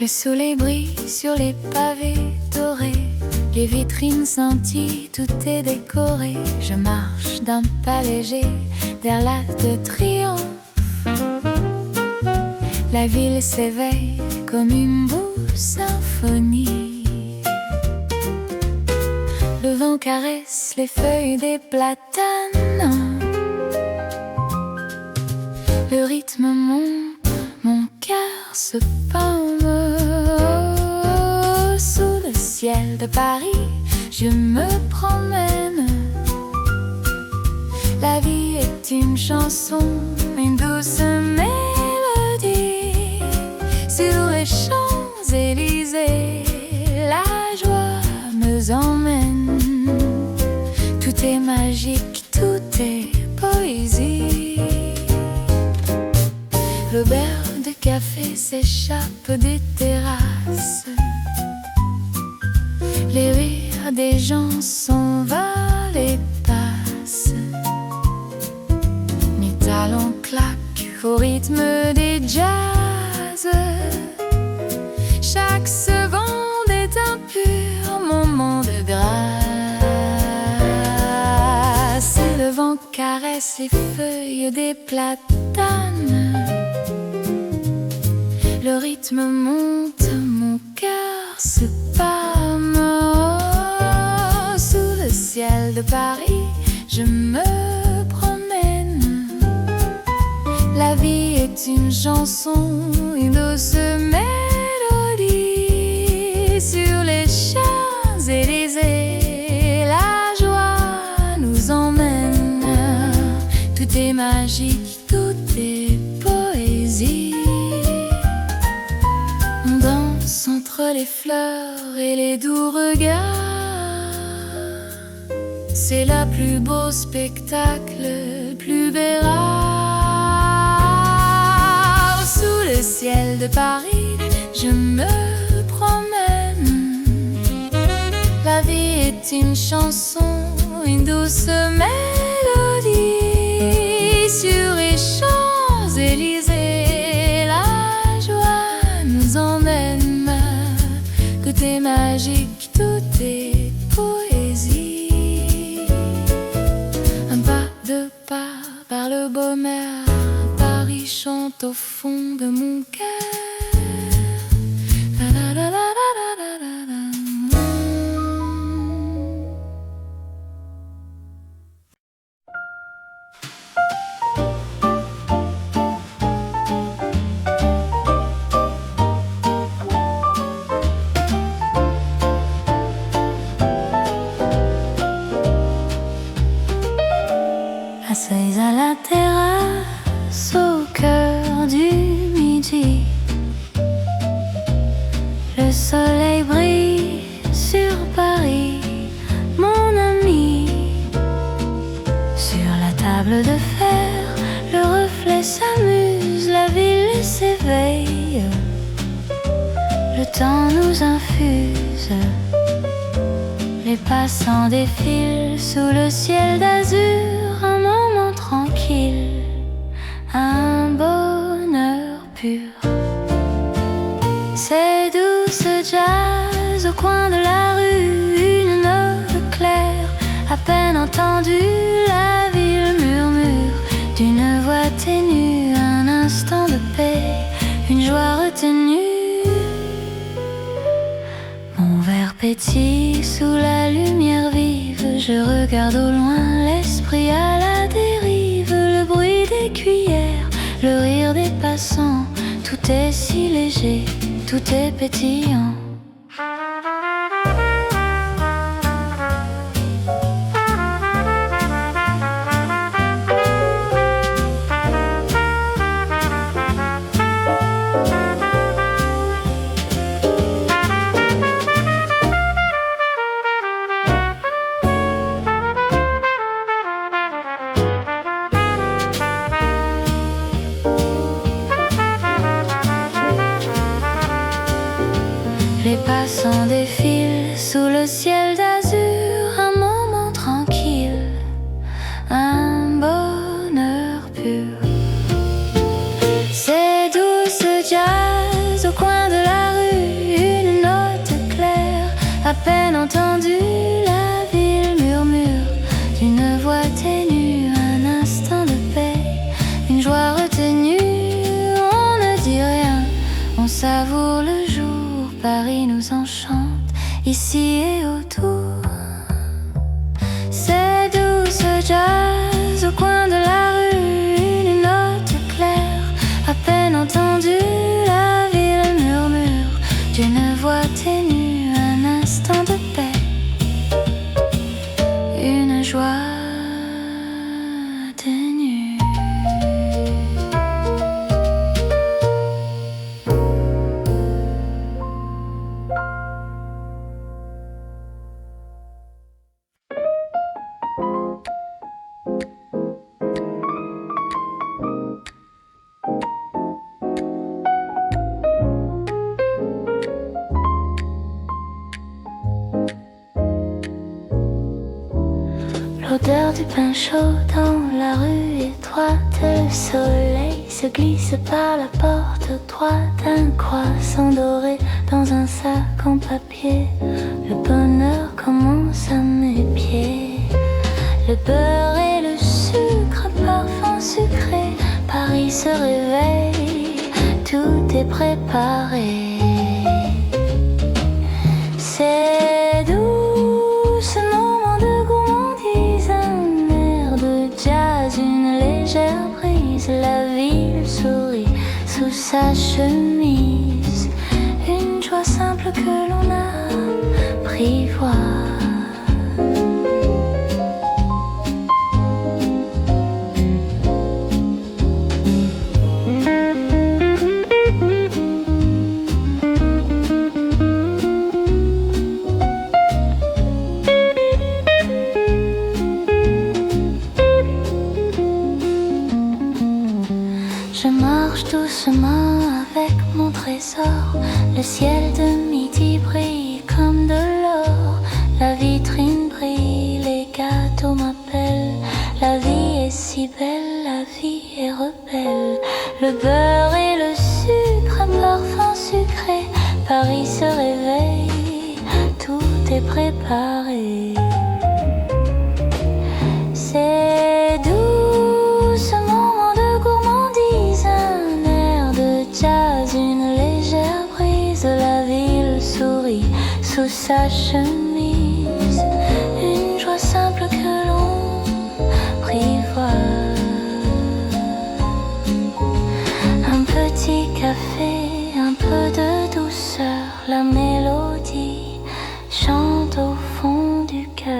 Le soleil brille sur les pavés dorés, les vitrines scintillent, tout est décoré. Je marche d'un pas léger vers l'Arc de Triomphe. La ville s'éveille comme une douce symphonie. Le vent caresse les feuilles des platanes. Le rythme monte, mon cœur se palme. Sous le ciel de Paris, je me promène. La vie est une chanson, une douce mélodie. Sur les Champs-Élysées, la joie me emmène. Tout est magique, tout est poésie. L'odeur de café s'échappe des terrasses. Les rires des gens s'envolent et passent. Mes talons claquent au rythme des jazz. Chaque seconde est un pur moment de grâce. Le vent caresse les feuilles des platanes. Le rythme monte, mon cœur se palme. Sous le ciel de Paris, je me promène. La vie est une chanson, une douce mélodie. Sur les Champs-Élysées, la joie nous emmène. Tout est magique, tout est poésie. On danse entre les fleurs et les doux regards. C'est le plus beau spectacle, le plus bel art. Sous le ciel de Paris, je me promène. La vie est une chanson, une douce mélodie. Sur les Champs-Élysées, la joie nous emmène. Tout est magique, tout est poésie. Un pas de pas par le baume air, Paris chante au fond de mon cœur. La la la la la la la la. Assise à la terrasse au cœur du midi, le soleil brille sur Paris, mon ami. Sur la table de fer, le reflet s'amuse, la ville s'éveille. Le temps nous infuse, les passants défilent sous le ciel d'azur. Un moment tranquille, un bonheur pur. C'est doux ce jazz au coin de la rue, une note claire, à peine entendue. La ville murmure d'une voix ténue, un instant de paix, une joie retenue. Mon verre pétille sous la lumière vive, je regarde au loin, l'esprit à la dérive. Le bruit des cuillères, le rire des passants, tout est si léger, tout est pétillant. Les passants défilent sous le ciel d'azur, un moment tranquille, un bonheur pur. C'est doux ce jazz au coin de la rue, l'odeur du pain chaud dans la rue étroite. Le soleil se glisse par la porte droite. Un croissant doré dans un sac en papier. Le bonheur commence à mes pieds. Le beurre et le sucre, parfum sucré. Paris se réveille, tout est préparé. C'est doux ce moment de gourmandise, un air de jazz, une légère brise. La ville sourit sous sa chemise, une joie simple que l'on apprivoise. Je marche doucement avec mon trésor. Le ciel de midi brille comme de l'or. La vitrine brille, les gâteaux m'appellent. La vie est si belle, la vie est rebelle. Le beurre et le sucre, un parfum sucré. Paris se réveille, tout est préparé. C'est doux ce moment de gourmandise, un air de jazz, une légère brise. La ville sourit sous sa chemise, une joie simple que l'on apprivoise. Un petit café, un peu de douceur, la mélodie chante au fond du cœur.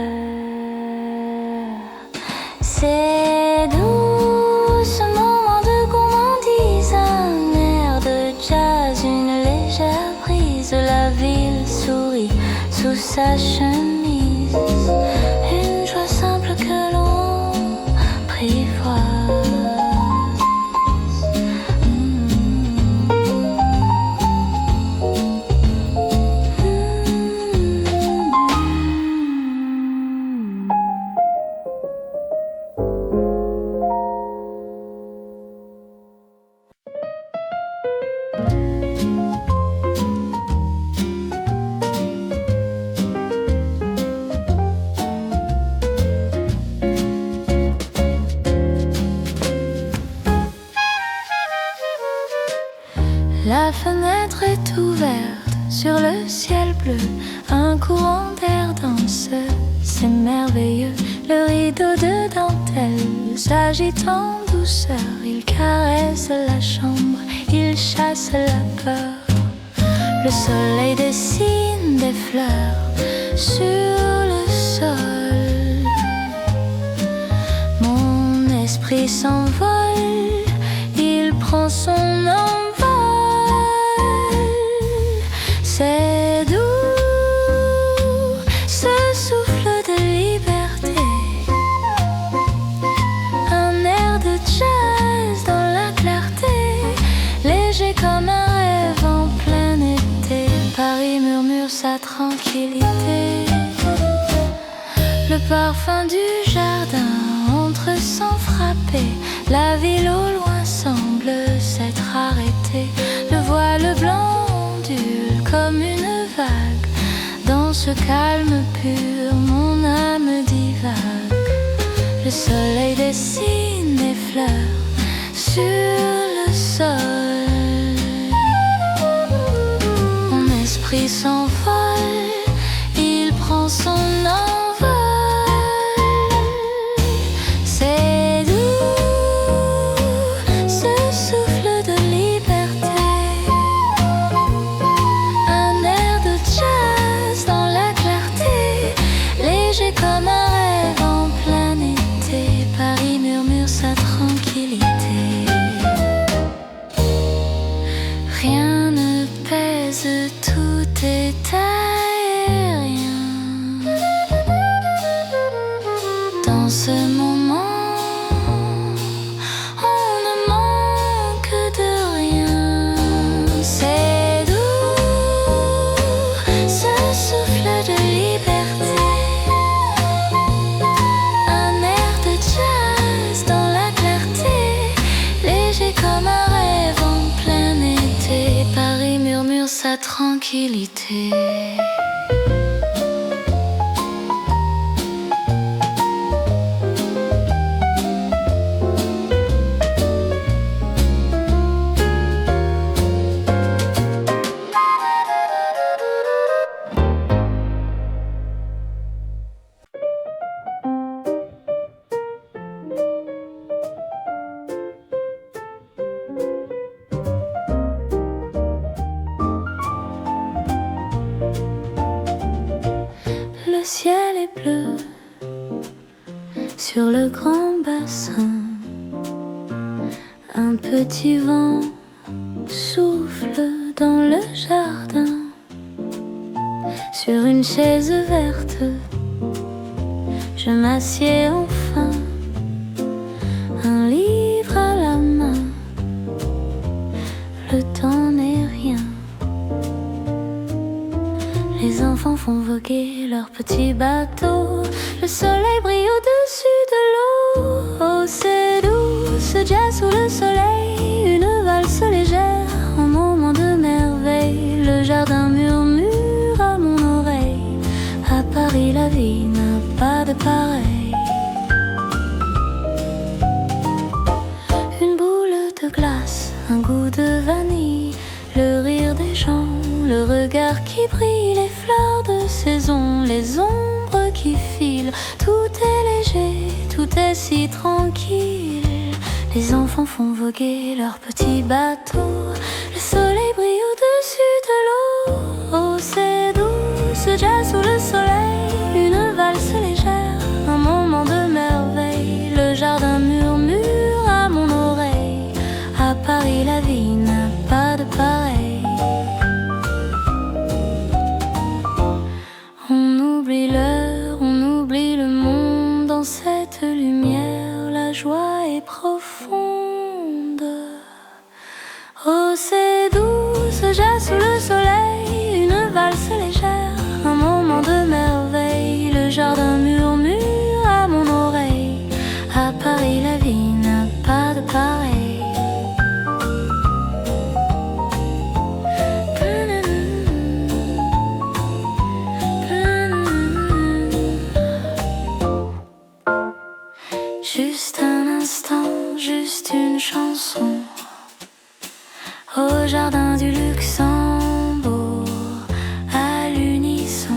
C'est doux ce moment de gourmandise, un air de jazz, une légère brise. La ville sourit sous sa chemise, une joie simple que l'on apprivoise. La fenêtre est ouverte sur le ciel bleu. Un courant d'air danse, c'est merveilleux. Le rideau de dentelle s'agite en douceur. Il caresse la chambre, il chasse la peur. Le soleil dessine des fleurs sur le sol. Mon esprit s'envole, il prend son envol. C'est doux, ce souffle de liberté. Un air de jazz dans la clarté, léger comme un rêve en plein été. Paris murmure sa tranquillité. Le parfum du jardin entre sans frapper. La ville au loin semble s'être arrêtée. Le voile blanc ondule comme une vague. Dans ce calme pur, mon âme divague. Le soleil dessine des fleurs sur le sol. Mon esprit s'envole, il prend son envol. C'est doux, ce souffle de liberté. Un air de jazz dans la clarté, léger comme un rêve en plein été. Paris murmure sa tranquillité. Rien ne pèse, tout est aérien. Dans ce moment, on ne manque de rien. C'est doux, ce souffle de liberté. Un tranquillité. Le ciel est bleu sur le grand bassin. Un petit vent souffle dans le jardin. Sur une chaise verte, je m'assieds enfin, un livre à la main. Le temps n'est rien. Les enfants font voguer leur petit bateau. Le soleil brille au-dessus de l'eau. Oh, c'est doux, ce jazz sous le soleil. Une valse légère, un moment de merveille. Le jardin murmure à mon oreille. À Paris, la vie n'a pas de pareil. Une boule de glace, un goût de vanille. Le rire des gens, le regard qui brille, les fleurs de saison, les ombres qui filent. Tout est léger, tout est si tranquille. Les enfants font voguer leur petit bateau. Le soleil brille au-dessus de l'eau. Oh, c'est doux, ce jazz sous le soleil. Une valse légère, un moment de merveille. Le jardin murmure à mon oreille. À Paris, la vie n'a pas de pareil. On oublie l'heure, on oublie le monde. Dans cette lumière, la joie est profonde. Oh, c'est doux, ce jazz sous le soleil. Une valse légère, un moment de merveille. Le jardin murmure à mon oreille. À Paris, la vie n'a pas de pareil. Juste un instant, juste une chanson au jardin du Luxembourg, à l'unisson.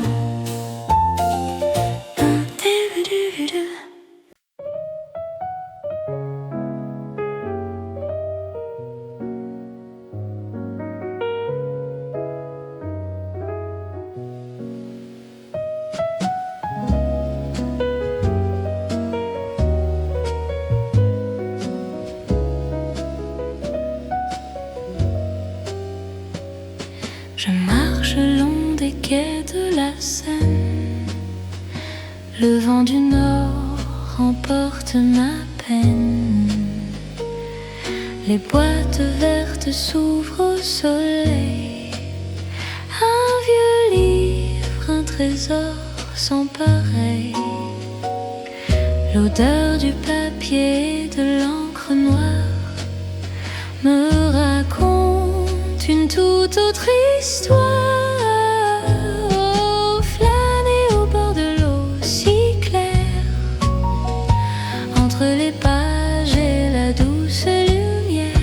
Je marche le long des quais de la Seine. Le vent du nord emporte ma peine. Les boîtes vertes s'ouvrent au soleil. Un vieux livre, un trésor sans pareil. L'odeur du papier et de l'encre noire me raconte une toute autre histoire. Oh, flâner au bord de l'eau si claire, entre les pages et la douce lumière.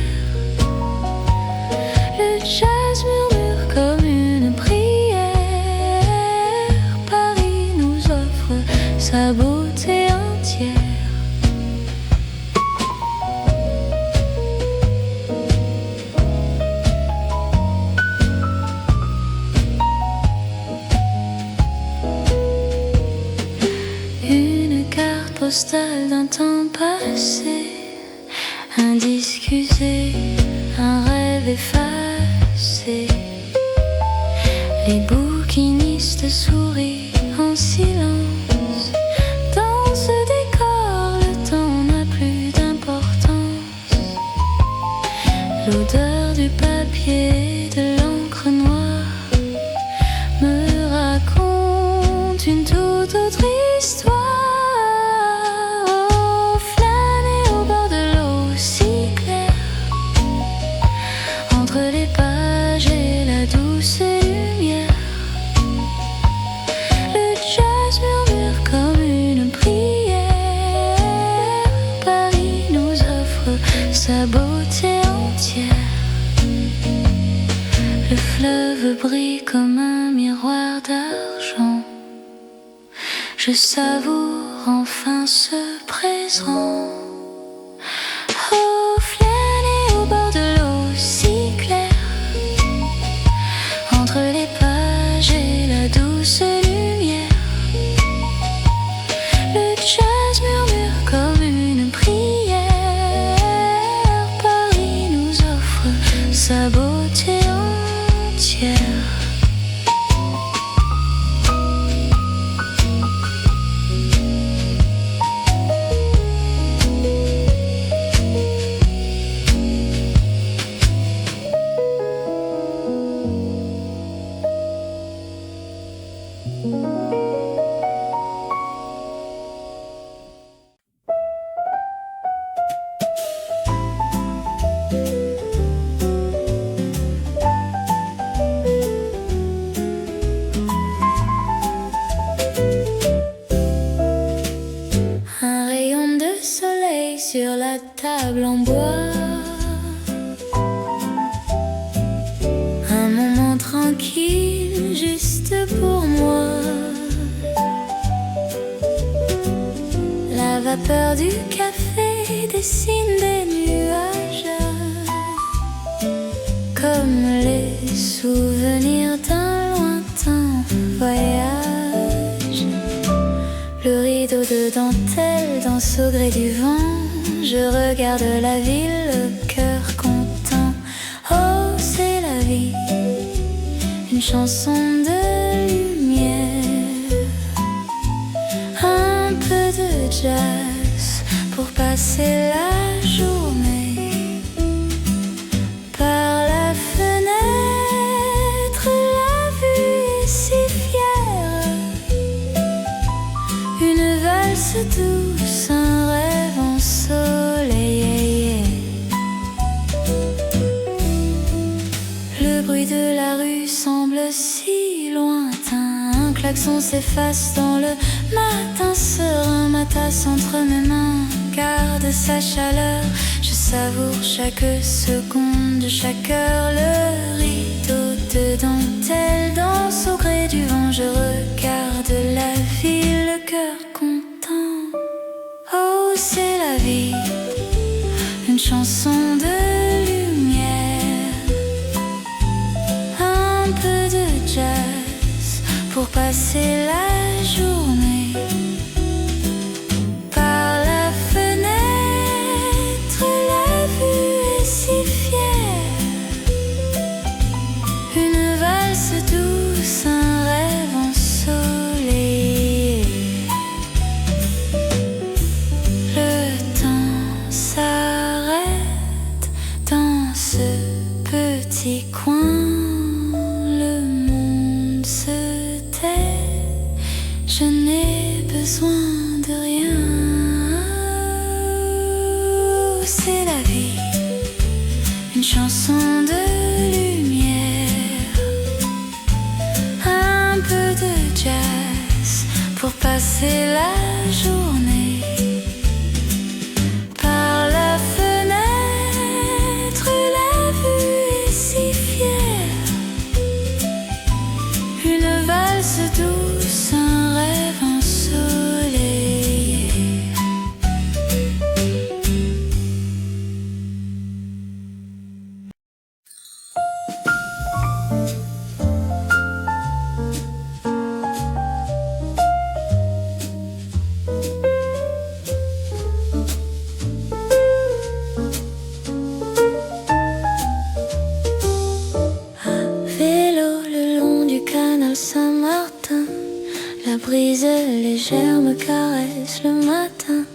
Le jazz murmure comme une prière. Paris nous offre sa beauté entière. Postale d'un temps passé, un disque usé, un rêve effacé. Les bouquinistes sourient en silence. Dans ce décor, le temps n'a plus d'importance. L'odeur du papier et de l'encre noire me raconte une toute autre histoire. Les pages et la douce lumière. sa beauté entière. Le fleuve brille comme un miroir d'argent. Je savoure enfin ce présent. Oh, flâner au bord de l'eau si claire, entre les pages et la douce lumière. Le jazz murmure comme une prière. Paris nous offre sa beauté entière. Un rayon de soleil sur la table en bois. Un moment tranquille juste pour moi. La vapeur du café dessine des nuages, comme les souvenirs d'un lointain voyage. Le rideau de dentelle danse au gré du vent. Je regarde la ville, le cœur content. Oh, c'est la vie, une chanson de lumière. Un peu de jazz pour passer la journée. Par la fenêtre, la vue est si fière. Une valse douce, un rêve ensoleillé. Le bruit de la rue semble si lointain. Un klaxon s'efface dans le matin serein. Ma tasse entre mes mains garde sa chaleur. Je savoure chaque seconde, chaque heure. Le rideau de dentelle danse au gré du vent. Je regarde la ville, le cœur content. Oh, c'est la vie, une chanson de lumière. Un peu de jazz pour passer la journée. Par la fenêtre, la vue est si fière. Une valse douce, un rêve ensoleillé. Le temps s'arrête dans ce petit coin. Le monde se tait. Je n'ai besoin de rien. C'est la vie, une chanson de lumière. Un peu de jazz pour passer la journée. Par la fenêtre, la vue est si fière. Une valse douce, un rêve ensoleillé. Vélo le long du canal Saint-Martin, la brise légère me caresse le matin.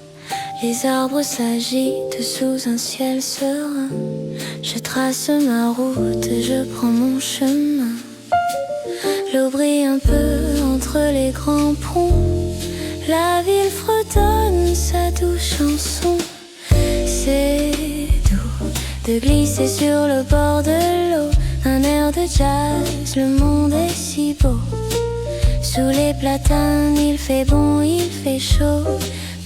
Les arbres s'agitent sous un ciel serein. Je trace ma route, je prends mon chemin. L'eau brille un peu entre les grands ponts. La ville fredonne sa douce chanson. C'est doux de glisser sur le bord de l'eau. Un air de jazz, le monde est si beau. Sous les platanes, il fait bon, il fait chaud.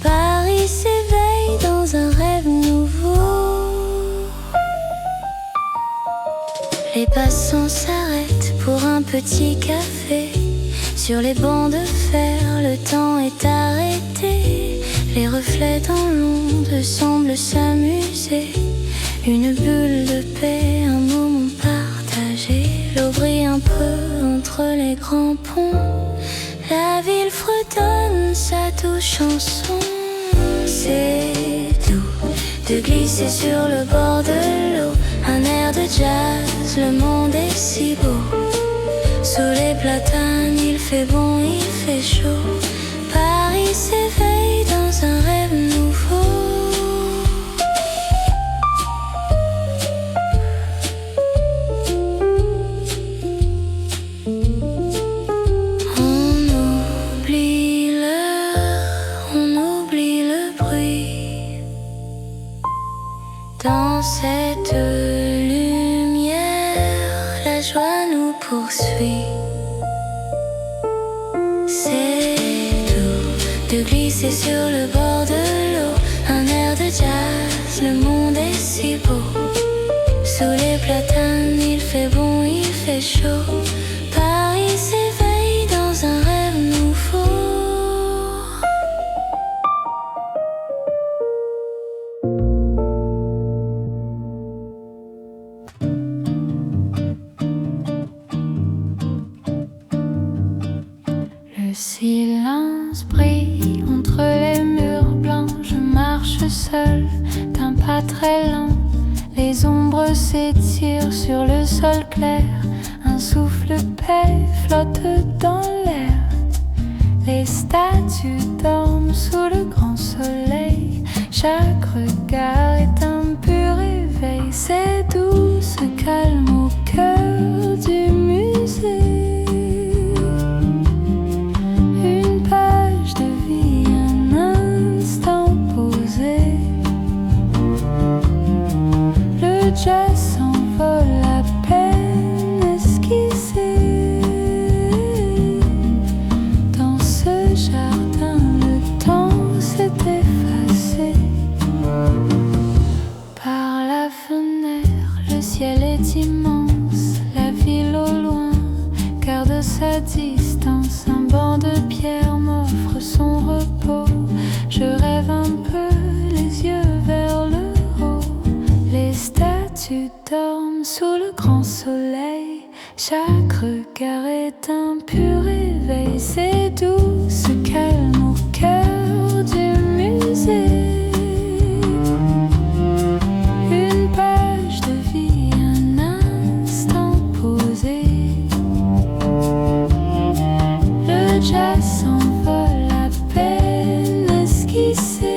Paris s'éveille dans un rêve nouveau. Les passants s'arrêtent pour un petit café. Sur les bancs de fer, le temps est arrêté. Les reflets dans l'onde semblent s'amuser. Une bulle de paix, un moment partagé. L'eau brille un peu entre les grands ponts. La ville fredonne sa douce chanson. C'est doux de glisser sur le bord de l'eau. Un air de jazz, le monde est si beau. Sous les platanes, il fait bon, il fait chaud. Paris s'éveille dans un rêve nouveau. On oublie l'heure, on oublie le bruit. Dans cette lumière, la joie nous poursuit. C'est doux de glisser sur le bord de l'eau. Un air de jazz, le monde est si beau. Sous les platanes, il fait bon, il fait chaud. Paris s'éveille dans un rêve nouveau. Le silence brille entre les murs blancs. Je marche seule d'un pas très lent. Les ombres s'étirent sur le sol clair. Un souffle paix flotte dans l'air. Les statues dorment sous le grand soleil. Chaque regard est un pur éveil. C'est doux, ce calme au cœur du musée. Une page de vie, un instant posé. Le jazz s'envole à peine esquissé. Dans ce jardin, le temps s'est effacé. Par la fenêtre, le ciel est immense. La ville au loin garde sa distance. Un banc de pierre m'offre son repos. Je rêve un peu, les yeux vers le haut. Les statues dorment sous le grand soleil. Chaque regard est un pur éveil. C'est doux, ce calme au cœur du musée. Une page de vie, un instant posé. Le jazz s'envole à peine esquissé.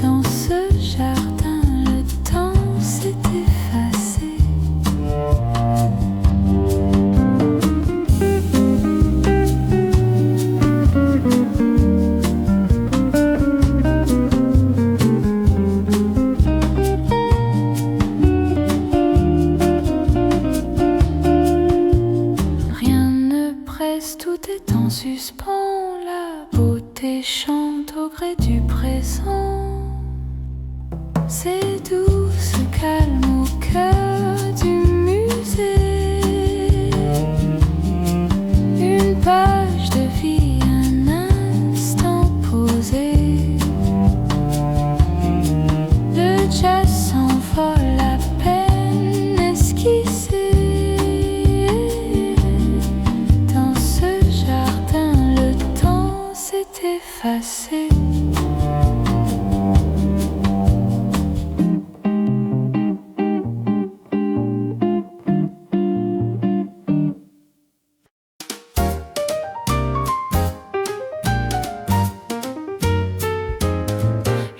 Dans ce jardin, le temps s'est effacé. Rien ne presse, tout est en suspens. La beauté chante au gré du présent. C'est doux, ce calme au cœur du musée. Une page de vie, un instant posé. Le jazz s'envole à peine esquissé. Dans ce jardin, le temps s'est effacé.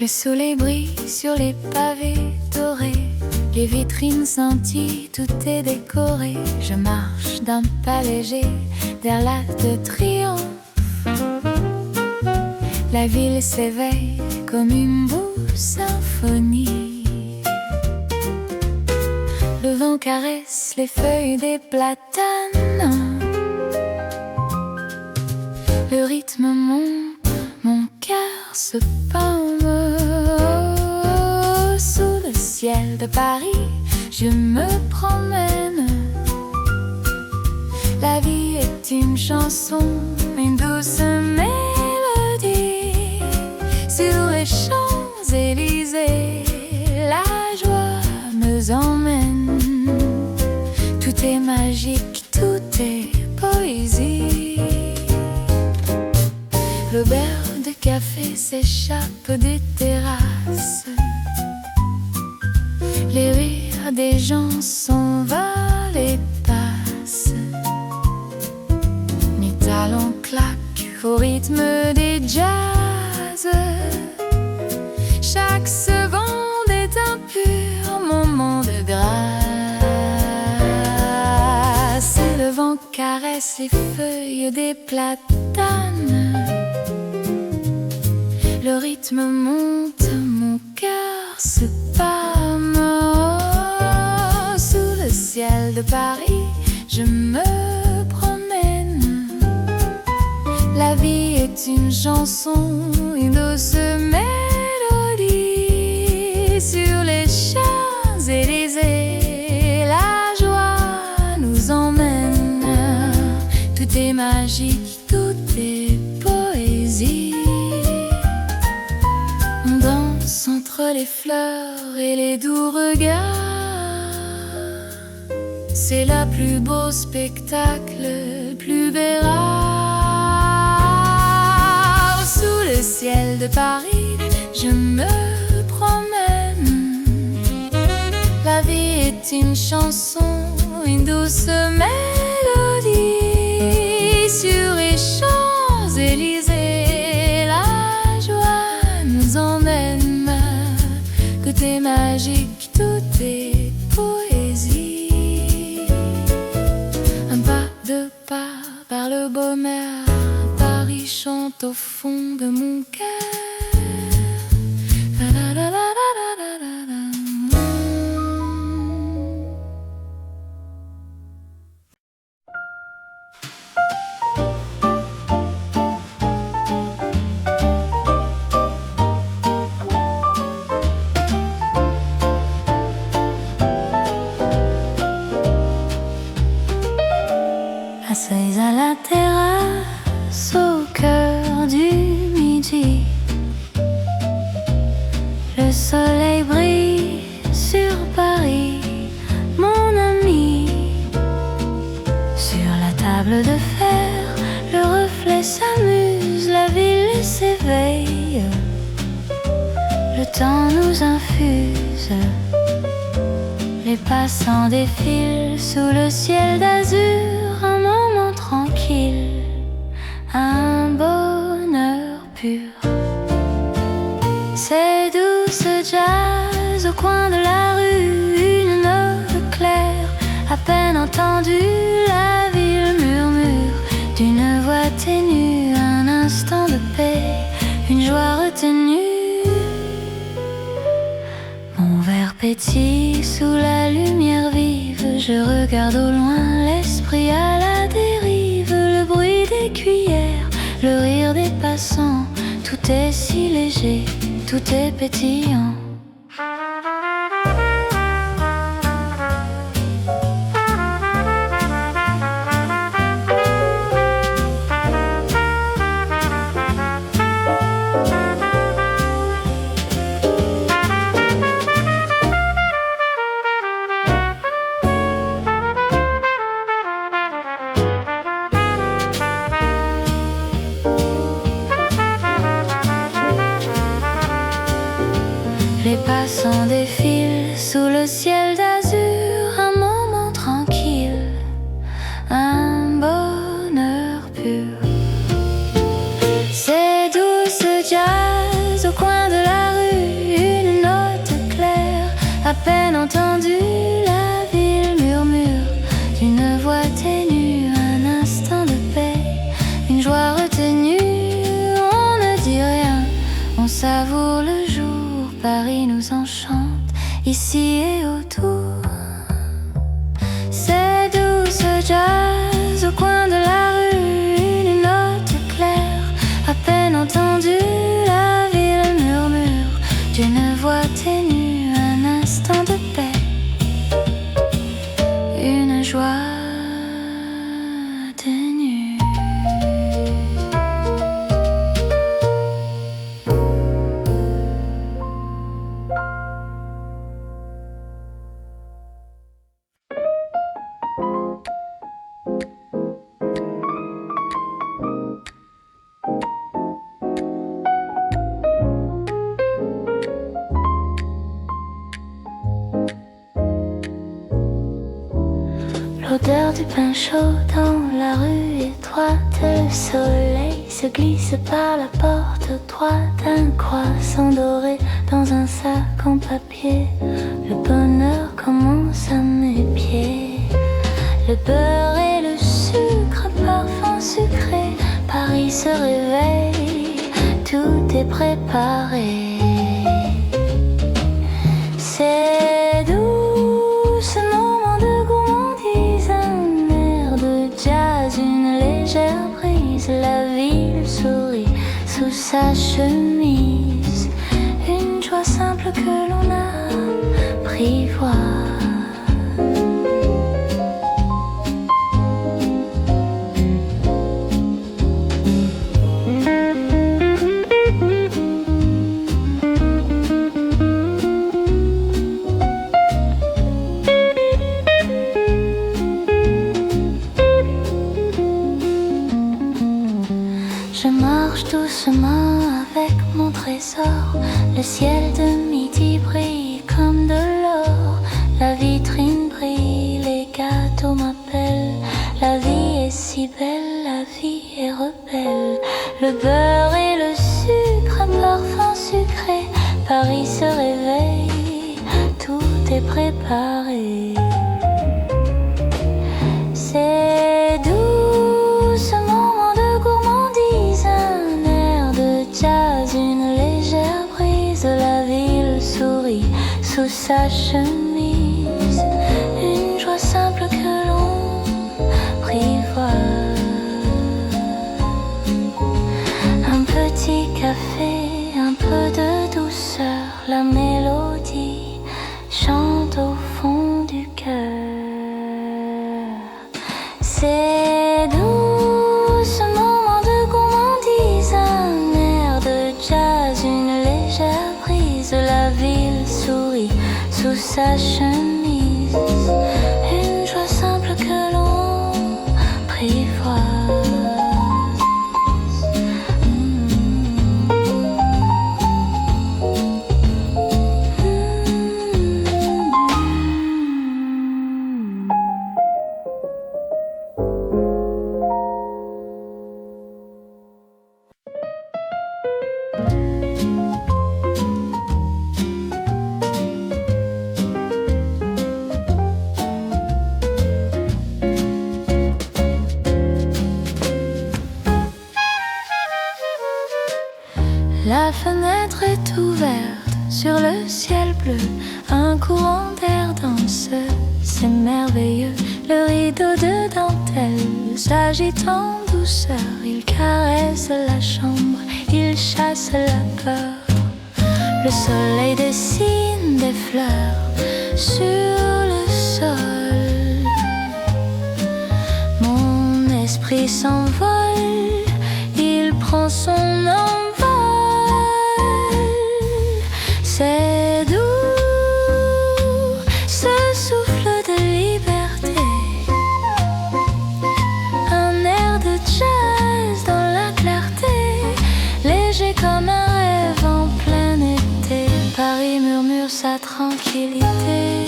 Le soleil brille sur les pavés dorés. Les vitrines scintillent, tout est décoré. Je marche d'un pas léger vers l'Arc de Triomphe. La ville s'éveille comme une douce symphonie. Le vent caresse les feuilles des platanes. Le rythme monte, mon cœur se palme. Sous le ciel de Paris, je me promène. La vie est une chanson, une douce mélodie. Sur les Champs-Élysées, la joie me emmène. Tout est magique, tout est poésie. L'odeur de café s'échappe des terrasses. Les rires des gens s'envolent et passent. Mes talons claquent au rythme des jazz. Chaque seconde est un pur moment de grâce. Le vent caresse les feuilles des platanes. Le rythme monte, mon cœur se pâme. Oh, sous le ciel de Paris, je me promène. La vie est une chanson, une douce mélodie. Sur les Champs-Élysées, la joie nous emmène. Tout est magique, tout est poésie. On danse entre les fleurs et les doux regards. C'est le plus beau spectacle, le plus bel art. Sous le ciel de Paris, je me promène. La vie est une chanson, une douce mélodie. Sur les Champs-Élysées, la joie nous emmène. Tout est magique, tout est poésie. Un pas de pas par le bonheur, Paris chante au fond de mon cœur. Assise à la terrasse au cœur du midi, le soleil brille sur Paris, mon ami. Sur la table de fer, le reflet s'amuse, la ville s'éveille. Le temps nous infuse, les passants défilent sous le ciel d'azur. Un moment tranquille, un bonheur pur. C'est douce jazz au coin de la rue, une note claire, à peine entendue. La ville murmure d'une voix ténue, un instant de paix, une joie retenue. Mon verre pétille sous la lumière vive, je regarde au loin l'esprit à la dérive. Le bruit des cuillères, le rire des passants, tout est si léger, tout est pétillant. Les passants défilent sous le ciel d'azur, un moment tranquille, un bonheur pur. C'est douce jazz au coin de la rue, une note claire, à peine entendue. La ville murmure d'une voix ténue, un instant de paix, une joie retenue. On ne dit rien, on savoure le jour. Paris nous enchante, ici et autour. C'est douce jazz au coin de la rue, une note claire, à peine entendue. La ville murmure d'une voix ténue, un instant de paix, L'odeur du pain chaud dans la rue étroite. Le soleil se glisse par la porte droite. Un croissant doré dans un sac en papier. Le bonheur commence à mes pieds. Le beurre et le sucre, parfum sucré. Paris se réveille, tout est préparé. C'est doux ce moment de gourmandise, un air de jazz, une légère brise. La ville sourit sous sa chemise, une joie simple que l'on apprivoise. Je marche doucement avec mon trésor. Le ciel de midi brille comme de l'or. La vitrine brille, les gâteaux m'appellent. La vie est si belle, la vie est rebelle. Le beurre et le sucre, un parfum sucré. Paris se réveille, tout est préparé. C'est doux ce moment de gourmandise, un air de jazz, une légère brise. La ville sourit sous sa chemise, une joie simple que l'on apprivoise. Un petit café, un peu de douceur, la mélodie chante au fond du cœur. C'est doux ce moment de gourmandise, un air de jazz, une légère brise. La ville sourit sous sa chemise, une joie simple que l'on apprivoise. La fenêtre est ouverte sur le ciel bleu. Un courant d'air danse, c'est merveilleux. Le rideau de dentelle s'agite en douceur. Il caresse la chambre, il chasse la peur. Le soleil dessine des fleurs sur le sol. Mon esprit s'envole, il prend son envol. C'est doux, ce souffle de liberté. Un air de jazz dans la clarté, léger comme un rêve en plein été. Paris murmure sa tranquillité.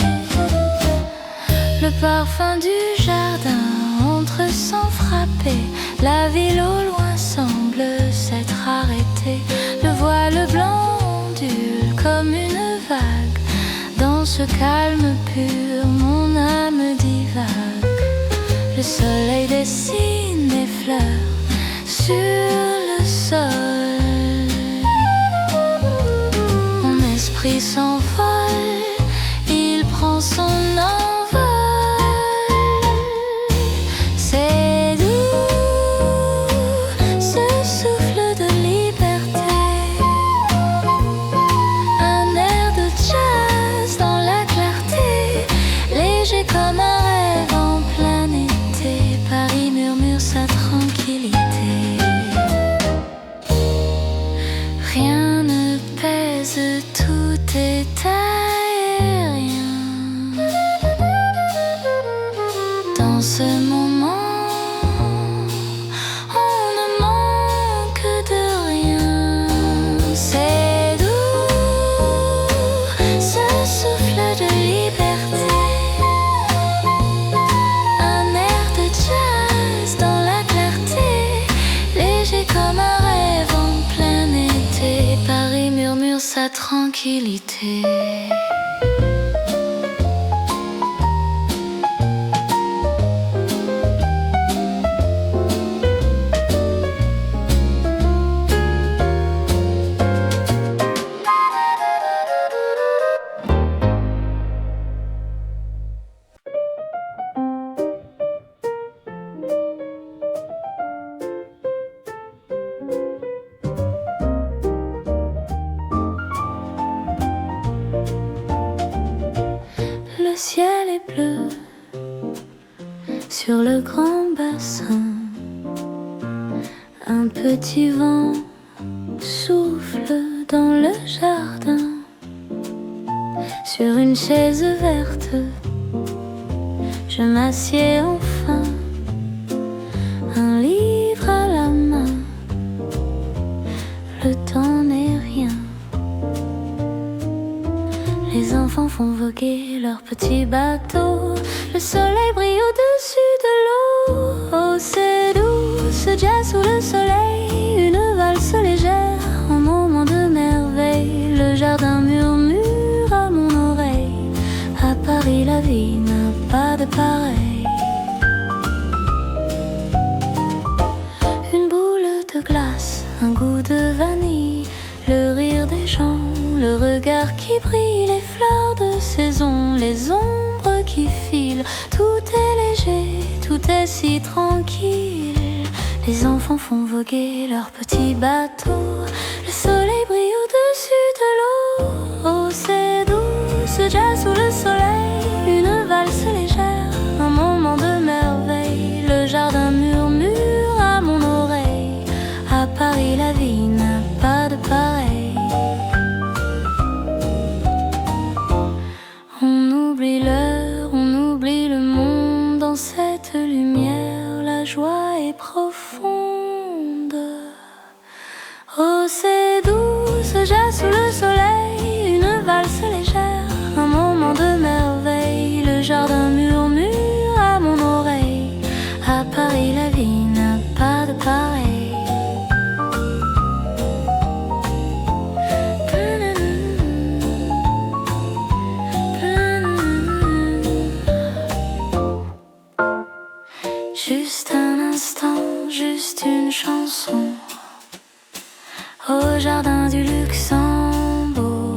Le parfum du jardin entre sans frapper. La ville au loin semble s'être arrêtée. Le voile blanc ondule comme une vague. Dans ce calme pur, mon âme divague. Le soleil dessine des fleurs sur le sol. Mon esprit s'envole, il prend son envol. C'est doux, ce souffle de liberté. Un air de jazz dans la clarté, léger comme un rêve en plein été. Paris murmure sa tranquillité. Rien ne pèse, tout est aérien. Dans ce moment, on ne manque de rien. C'est doux, ce souffle de liberté. Un tranquillité. Le ciel est bleu sur le grand bassin. Un petit vent souffle dans le jardin. Sur une chaise verte, je m'assieds enfin, un livre à la main. Le temps n'est rien. Les enfants font voguer leur petit bateau. Le soleil brille au-dessus de l'eau. Oh, c'est doux, ce jazz sous le soleil. Une valse légère, un moment de merveille. Le jardin murmure à mon oreille. À Paris, la vie n'a pas de pareil. Une boule de glace, un goût de vanille. Le rire des gens, le regard qui brille, les fleurs de saison, les ombres qui filent. Tout est léger, tout est si tranquille. Les enfants font voguer leur petit bateau. Le soleil brille au-dessus de l'eau. Oh, c'est doux, ce jazz sous le soleil. Une valse légère, un moment de merveille. Le jardin murmure à mon oreille. À Paris, la vie n'a pas de pareil. On oublie l'heure, on oublie le monde. Dans cette lumière, la joie est profonde. Oh, c'est doux, ce jazz sous le soleil. Une valse légère, un moment de merveille. Le jardin murmure à mon oreille. À Paris, la vie n'a pas de pareil. Juste un instant, juste une chanson au jardin du Luxembourg,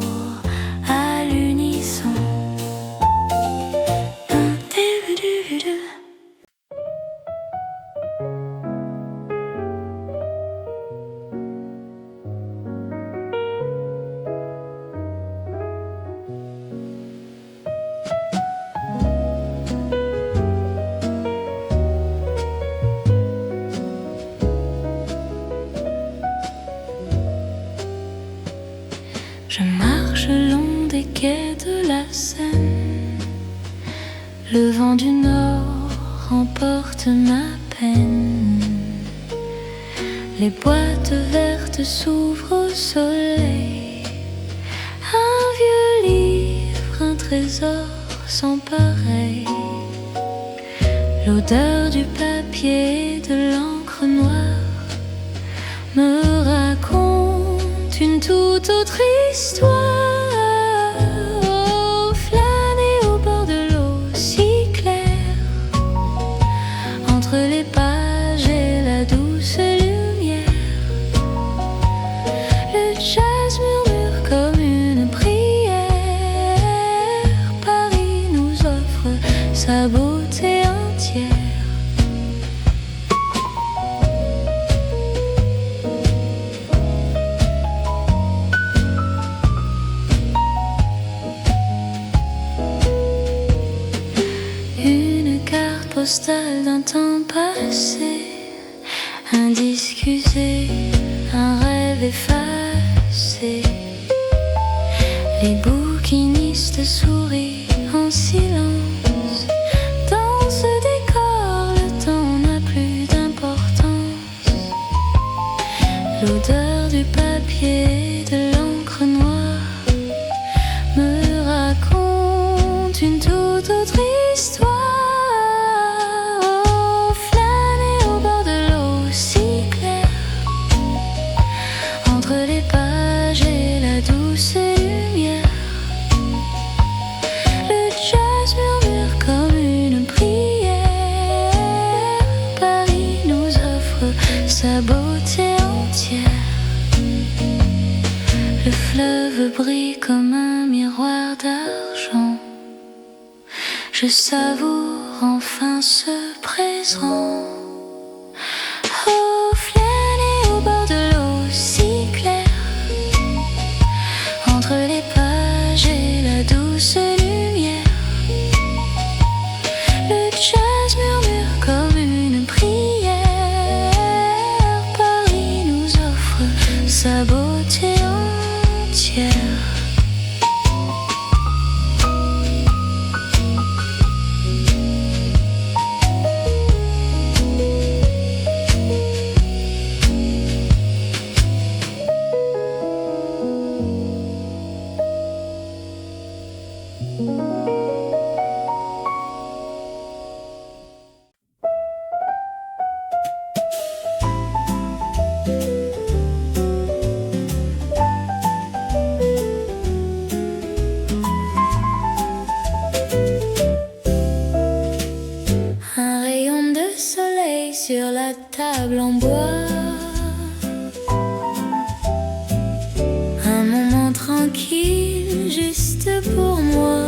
à l'unisson. Je marche le long des quais de la Seine. Le vent du nord emporte ma peine. Les boîtes vertes s'ouvrent au soleil. Un vieux livre, un trésor sans pareil. L'odeur du papier et de l'encre noire me raconte une toute autre histoire. Oh, flâner au bord de l'eau si claire, entre les pages et la douce lumière. Le jazz murmure comme une prière. Paris nous offre sa beauté entière. Une carte postale d'un temps passé, un disque usé, un rêve effacé. Les bouquinistes sourient en silence. Dans ce décor, le temps n'a plus d'importance. L'odeur du papier et de l'encre noire me raconte une toute autre histoire. Oh, flâner au bord de l'eau si claire, entre les pages et la douce comme un miroir d'argent. Je savoure enfin ce présent. Oh, flâner au bord de l'eau si claire, entre les pages et la douce lumière. Le jazz murmure comme une prière. Paris nous offre sa beauté entière. Un rayon de soleil sur la table en bois. Un moment tranquille juste pour moi.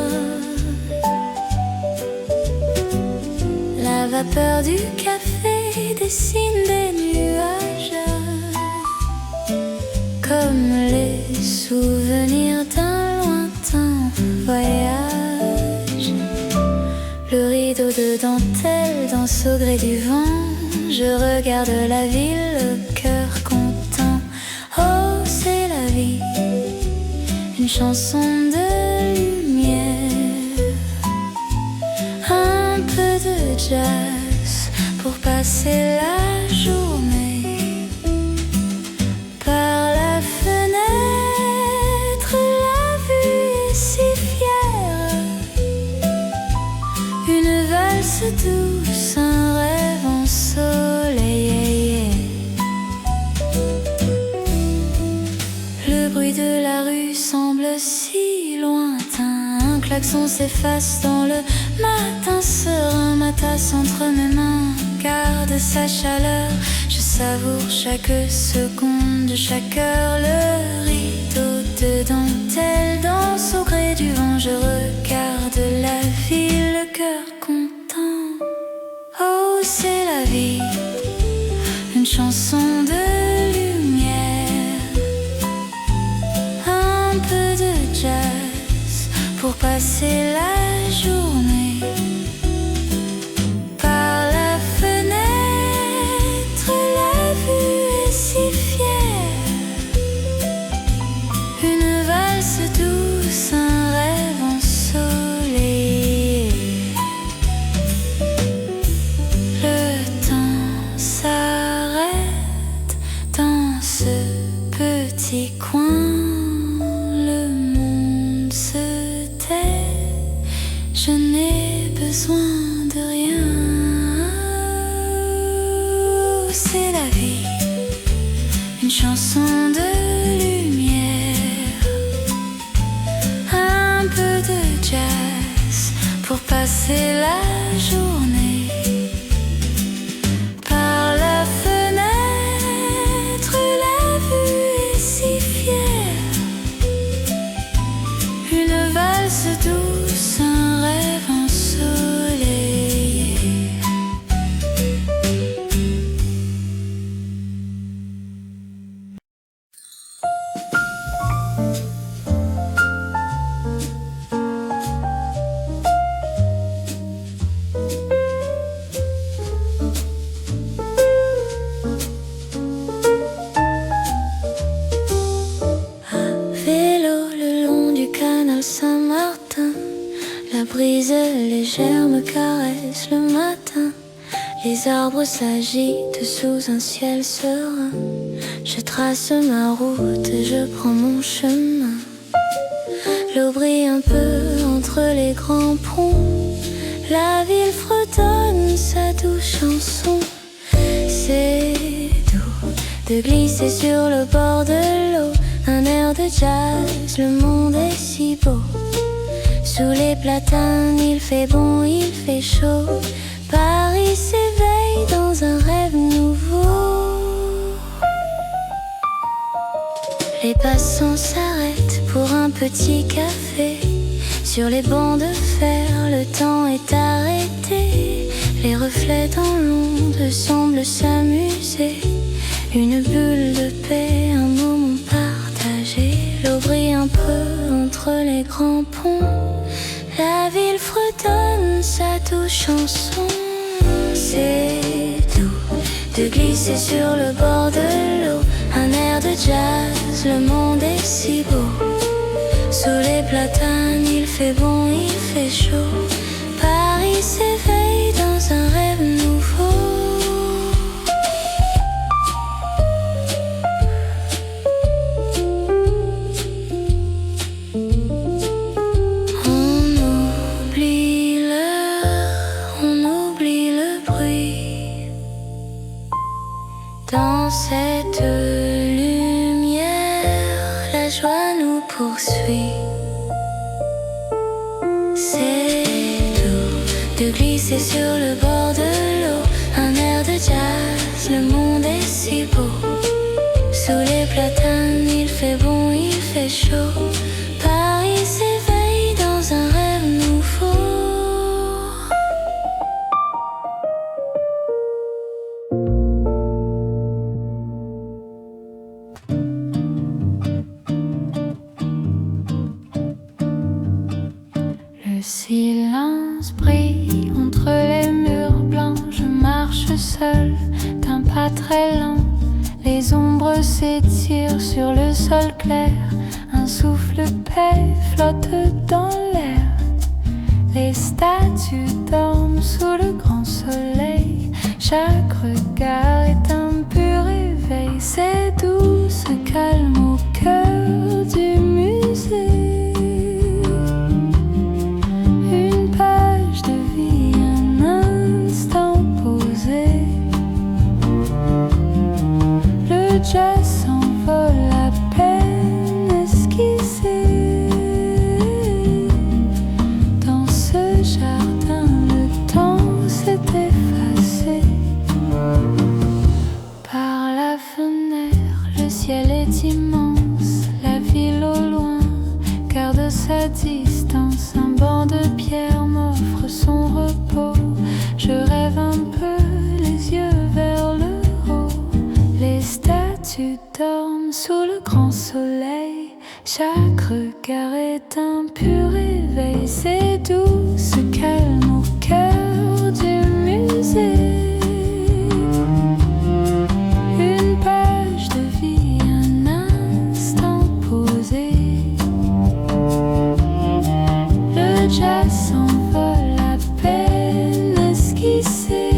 La vapeur du café dessine des nuages, comme les souvenirs d'un lointain voyage. Le rideau de dentelle danse au gré du vent. Je regarde la ville, le cœur content. Oh, c'est la vie, une chanson de lumière. Un peu de jazz pour passer la journée. Par la fenêtre, la vue est si fière. Une valse douce, un rêve ensoleillé. Le bruit de la rue semble si lointain. Un klaxon s'efface dans le matin serein. Ma tasse entre mes mains garde sa chaleur. Je savoure chaque seconde, chaque heure. Le rideau de dentelle danse au gré du vent. Je regarde la ville, le cœur content. Oh, c'est la vie, une chanson de lumière. Un peu de jazz pour passer la journée. Par la fenêtre, la vue est si fière. Une valse douce, un rêve ensoleillé. Le temps s'arrête dans ce petit coin. Le monde se tait. Je n'ai besoin de rien. C'est la vie, une chanson de lumière. Un peu de jazz pour passer la journée. Par la fenêtre, la vue est si fière. Une valse douce, un rêve ensoleillé. Vélo le long du canal Saint-Martin, la brise légère me caresse le matin. Les arbres s'agitent sous un ciel serein. Je trace ma route, je prends mon chemin. L'eau brille un peu entre les grands ponts. La ville fredonne sa douce chanson. C'est doux de glisser sur le bord de l'eau. Un air de jazz, le monde est si beau. Sous les platanes, il fait bon, il fait chaud. Paris s'éveille dans un rêve nouveau. Les passants s'arrêtent pour un petit café. Sur les bancs de fer, le temps est arrêté. Les reflets dans l'onde semblent s'amuser. Une bulle de paix, un moment partagé. L'eau brille un peu entre les grands ponts. La ville fredonne sa douce chanson. C'est doux de glisser sur le bord de l'eau. Un air de jazz, le monde est si beau. Sous les platanes, il fait bon, il fait chaud. Paris s'éveille dans un rêve nouveau. On oublie l'heure, on oublie le bruit. Dans cette lumière, la joie nous poursuit. C'est doux de glisser sur le bord de l'eau. Un air de jazz, le monde est si beau. Sous les platanes, il fait bon, il fait chaud. Paris s'éveille dans un rêve nouveau. Le silence brille entre les murs blancs. Je marche seul d'un pas très lent. Les ombres s'étirent sur le sol clair. Un souffle paix flotte dans l'air. Les statues dorment sous le grand soleil. Chaque regard est un pur éveil. C'est doux, ce calme au cœur du musée. Jazz s'envole à peine esquissé. Dans ce jardin, le temps s'est effacé. Par la fenêtre, le ciel est immense. La ville au loin garde sa distance. Un banc de pierre m'offre son repos. Je rêve un peu, les yeux vers le haut. Les statues dorment sous le grand soleil. Chaque regard est un pur éveil. C'est doux, ce calme au cœur du musée. Une page de vie, un instant posé. Le jazz s'envole à peine esquissé.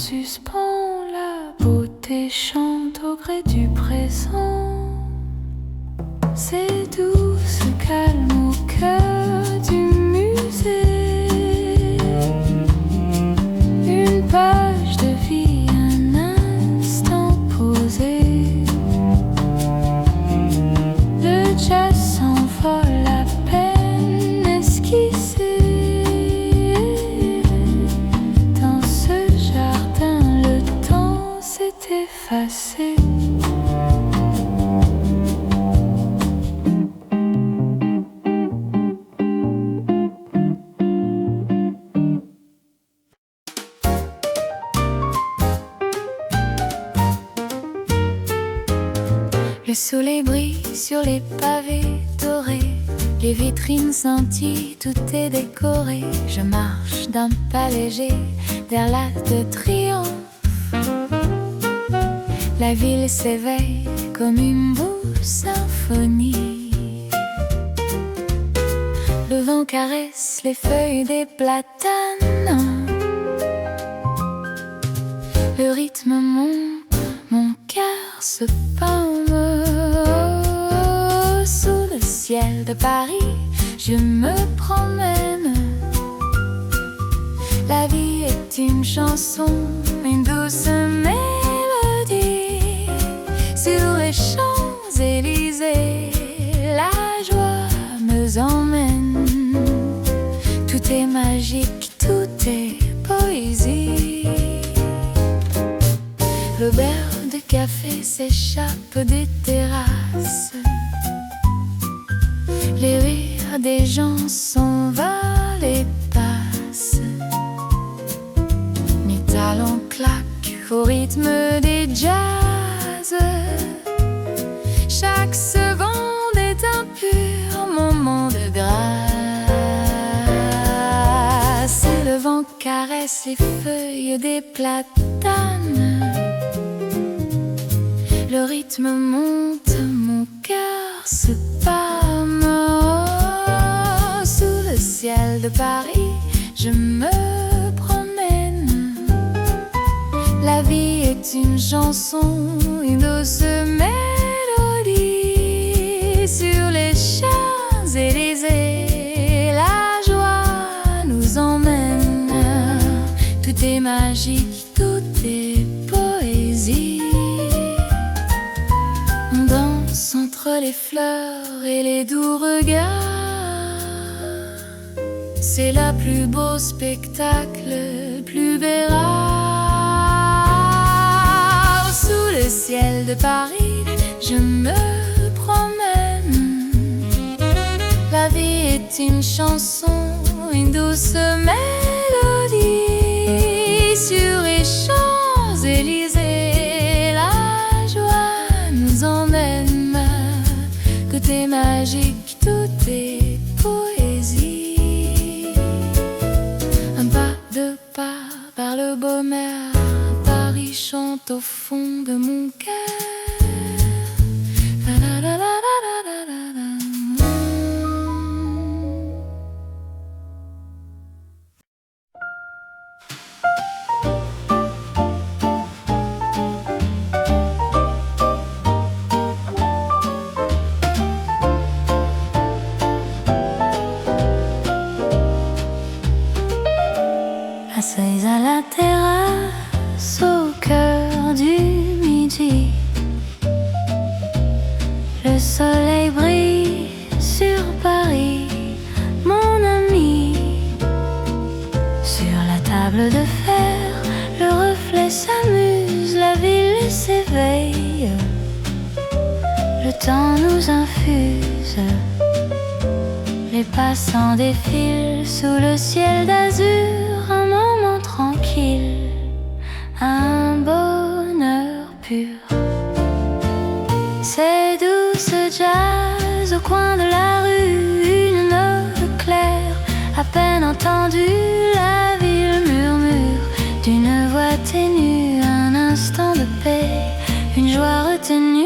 Suspend, la beauté chante au gré du présent. C'est doux, ce calme au cœur du musée. Une page de vie, un instant posé. Le jazz s'envole à peine esquissé. Effacé. Le soleil brille sur les pavés dorés. Les vitrines scintillent, tout est décoré. Je marche d'un pas léger vers l'Arc de Triomphe. La ville s'éveille comme une douce symphonie. Le vent caresse les feuilles des platanes. Le rythme monte, mon cœur se palme. Sous le ciel de Paris, je me promène. La vie est une chanson, une douce mélodie. Sur les Champs-Élysées, la joie me emmène. Tout est magique, tout est poésie. L'auberge de café s'échappe des terrasses. Les rires des gens s'envolent et passent. Mes talons claquent au rythme des jazz. Chaque seconde est un pur moment de grâce. Le vent caresse les feuilles des platanes. Le rythme monte, mon cœur se pâme. Oh, sous le ciel de Paris, je me promène. La vie est une chanson, une douce mélodie. Sur les Champs-Élysées, la joie nous emmène. Tout est magique, tout est poésie. On danse entre les fleurs et les doux regards. C'est le plus beau spectacle, le plus bel art. Sous le ciel de Paris, je me promène. La vie est une chanson, une douce mélodie. Sur les Champs-Élysées, la joie nous emmène. Tout est magique, tout est poésie. Un pas de pas par le beau mer, Paris chante au fond de mon cœur. La la la la la la la la. Assise à la terrasse au cœur du midi, le soleil brille sur Paris, mon ami. Sur la table de fer, le reflet s'amuse, la ville s'éveille. Le temps nous infuse, les passants défilent sous le ciel d'azur. Un moment tranquille, un bonheur pur. C'est douce jazz au coin de la rue, une note claire, à peine entendue. La ville murmure d'une voix ténue, un instant de paix, une joie retenue.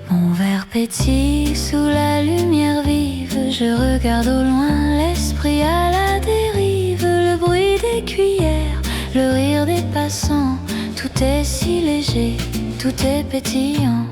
Mon verre pétille sous la lumière vive, je regarde au loin l'esprit à la dérive. Le bruit des cuillères, le rire des passants, tout est si léger, tout est pétillant.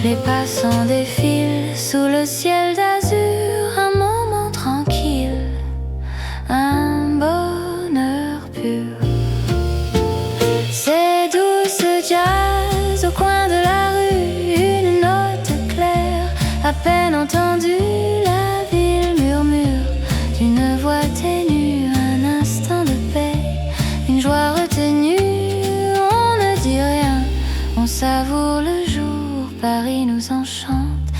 Les passants défilent sous le ciel d'azur, un moment tranquille, un bonheur pur. C'est douce jazz au coin de la rue, une note claire, à peine entendue. La ville murmure d'une voix ténue, un instant de paix, une joie retenue. On ne dit rien, on savoure le jour. Paris nous enchante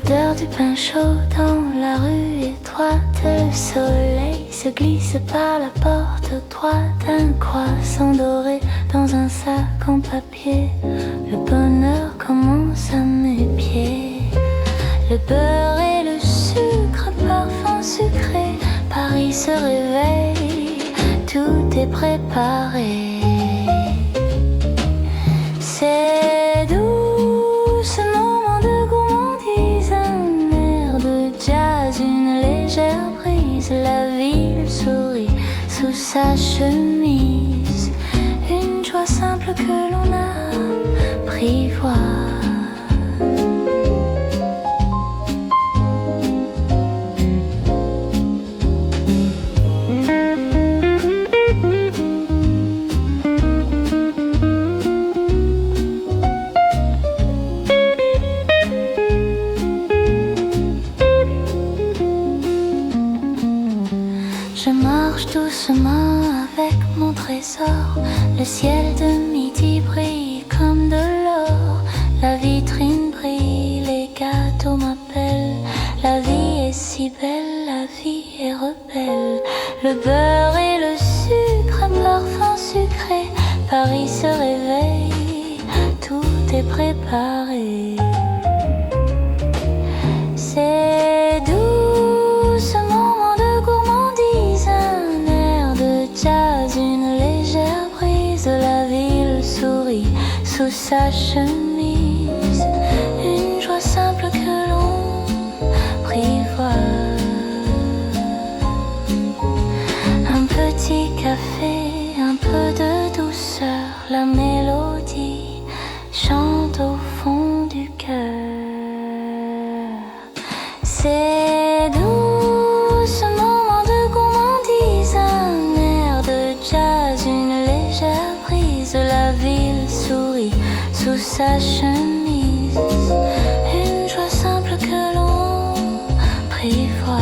L'odeur du pain chaud dans la rue étroite. Le soleil se glisse par la porte droite. Un croissant doré dans un sac en papier. Le bonheur commence à mes pieds. Le beurre et le sucre, parfum sucré. Paris se réveille, tout est préparé. C'est doux ce moment de gourmandise, un air de jazz, une légère brise. La ville sourit sous sa chemise, une joie simple que l'on apprivoise. Je marche doucement avec mon trésor. Le ciel de midi brille comme de l'or. La vitrine brille, les gâteaux m'appellent. La vie est si belle, la vie est rebelle. Le beurre et le sucre, un parfum sucré. Paris se réveille, tout est préparé. C'est doux ce moment de gourmandise, un air de jazz, une légère brise. La ville sourit sous sa chemise, une joie simple que l'on apprivoise. Un petit café, un peu de douceur, la mélodie chante au fond du cœur. C'est doux ce moment de gourmandise, un air de jazz, une légère brise. La ville sourit sous sa chemise, une joie simple que l'on apprivoise.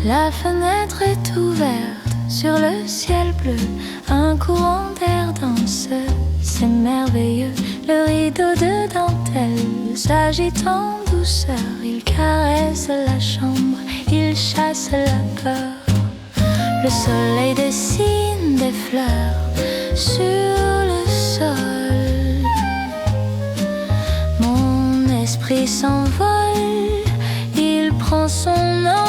La fenêtre est ouverte sur le ciel bleu, un courant d'air danse, c'est merveilleux. Le rideau de dentelle s'agite en douceur, il caresse la chambre, il chasse la peur. Le soleil dessine des fleurs sur le sol. Mon esprit s'envole, il prend son envol.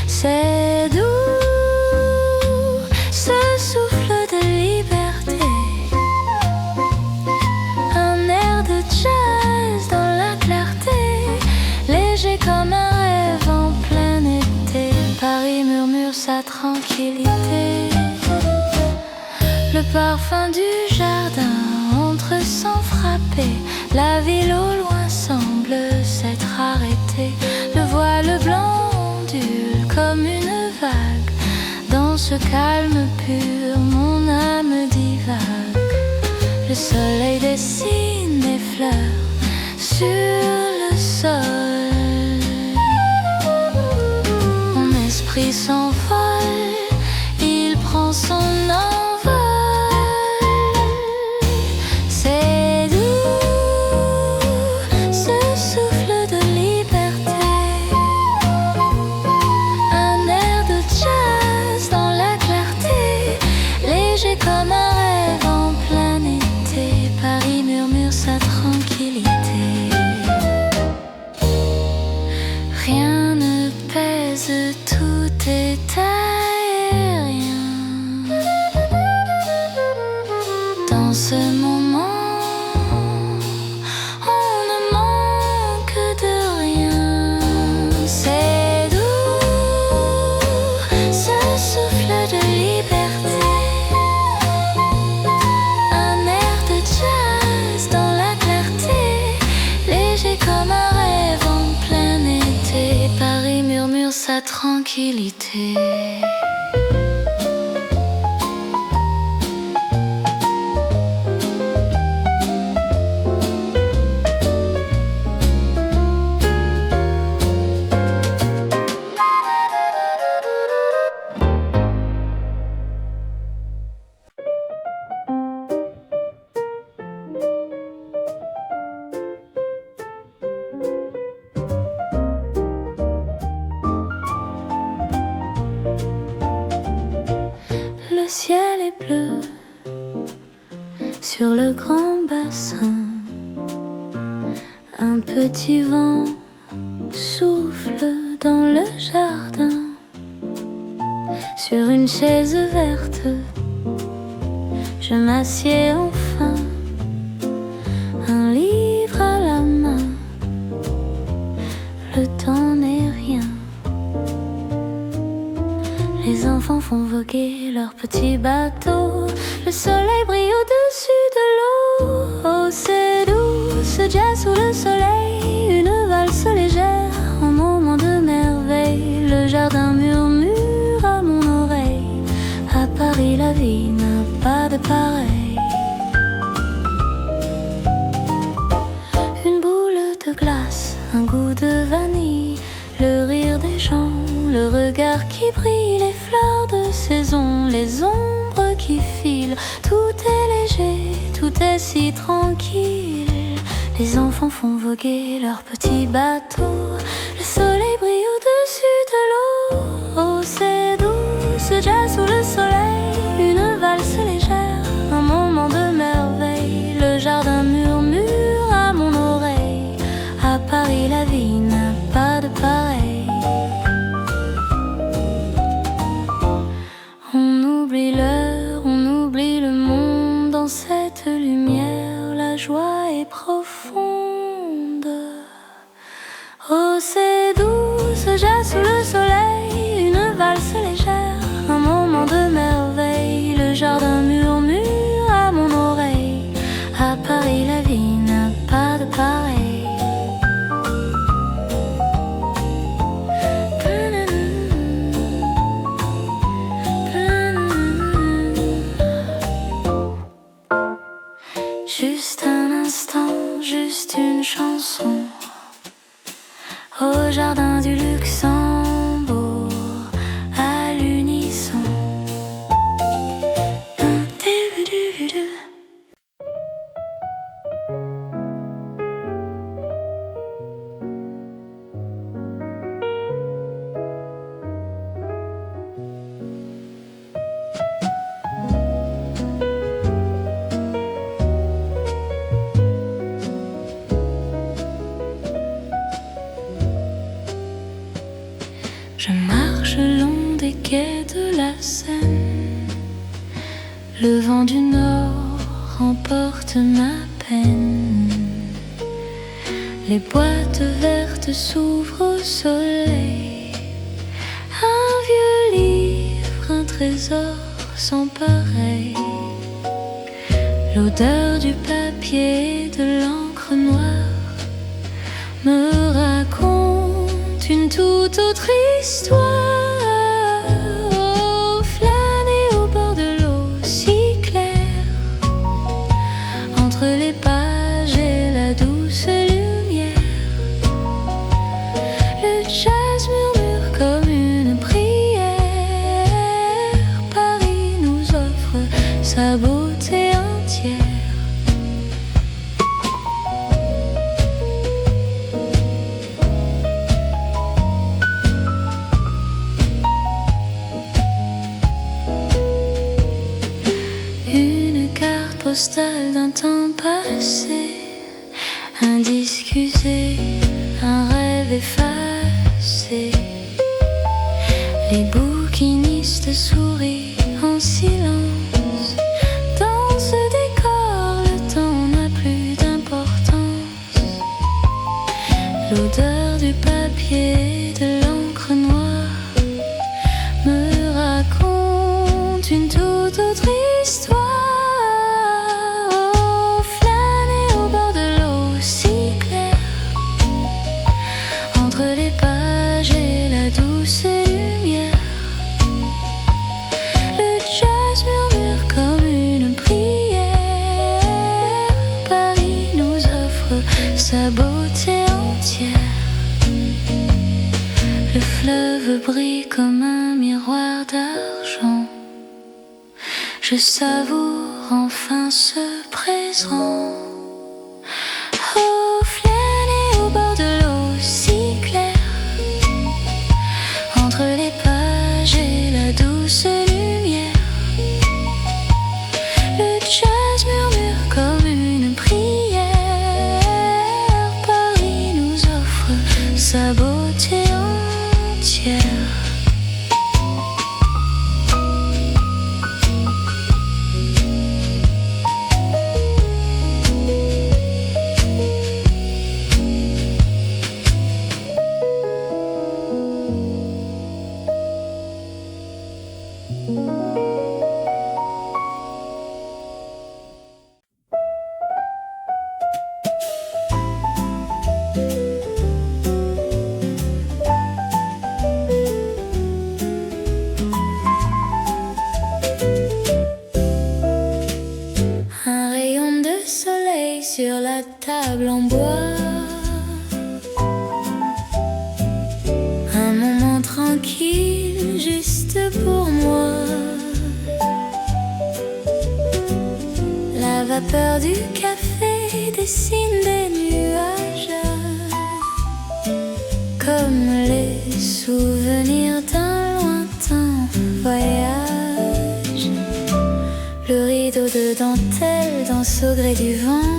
C'est doux, ce souffle de liberté, un air de jazz dans la clarté, léger comme un rêve en plein été. Paris murmure sa tranquillité. Le parfum du jardin entre sans frapper. La ville au loin semble s'être arrêtée. Le voile blanc ondule comme une vague. Dans ce calme pur, mon âme divague. Le soleil dessine des fleurs sur le sol. Mon esprit s'envole, il prend son envol. C'est doux, ce souffle de liberté, un air de jazz dans la clarté, léger comme un rêve en plein été. Paris murmure sa tranquillité. Rien ne pèse, tout est à tranquillité. Le ciel est bleu sur le grand bassin. Un petit vent souffle dans le jardin. Sur une chaise verte, je m'assieds enfin, un livre à la main. Le temps n'est rien. Les enfants font voguer leur petit bateau. Le soleil brille au-dessus de l'eau. Oh, c'est doux, ce jazz sous le soleil. Une valse légère, un moment de merveille. Le jardin murmure à mon oreille. À Paris, la vie n'a pas de pareil. Une boule de glace, un goût de vanille. Le rire des gens, le regard qui brille, les fleurs de saison, les ombres qui filent. Tout est léger, tout est si tranquille. Les enfants font voguer leur petit bateau. Le soleil brille au-dessus de l'eau. Oh, c'est doux, ce jazz sous le soleil. Une valse légère, un moment de merveille. Le jardin murmure à mon oreille. À Paris, la vie n'a pas de pareil. On oublie l'heure, on oublie le monde. Dans cette lumière, la joie est profonde. Oh, c'est doux, ce jazz sous le soleil. Une valse légère, un moment de merveille. Le jardin murmure à mon oreille. À Paris, la vie n'a pas de pareil. Juste un instant, juste une chanson au jardin du Luxembourg, à l'unisson. Je marche le long des quais de la Seine. Le vent du nord emporte ma peine. Les boîtes vertes s'ouvrent au soleil. Un vieux livre, un trésor sans pareil. L'odeur du papier et de l'encre noire me raconte une toute autre histoire. Oh, flâner au bord de l'eau si claire, entre les pages et la douce lumière. Le jazz murmure comme une prière. Paris nous offre sa beauté entière. Postale d'un temps passé, un disque usé, un rêve effacé. Les bouquinistes sourient en silence. Dans ce décor, le temps n'a plus d'importance. L'odeur du papier et de l'encre noire me raconte une toute autre histoire. Entre les pages et la douce lumière. sa beauté entière. Le fleuve brille comme un miroir d'argent. Je savoure enfin ce présent. Oh, flâner au bord de l'eau si claire, entre les pages et la douce lumière. Le jazz murmure comme une prière. Paris nous offre sa beauté entière. Un rayon de soleil sur la table en bois. Un moment tranquille juste pour moi. La vapeur du café dessine des nuages, comme les souvenirs d'un lointain voyage. Le rideau de dentelle danse au gré du vent.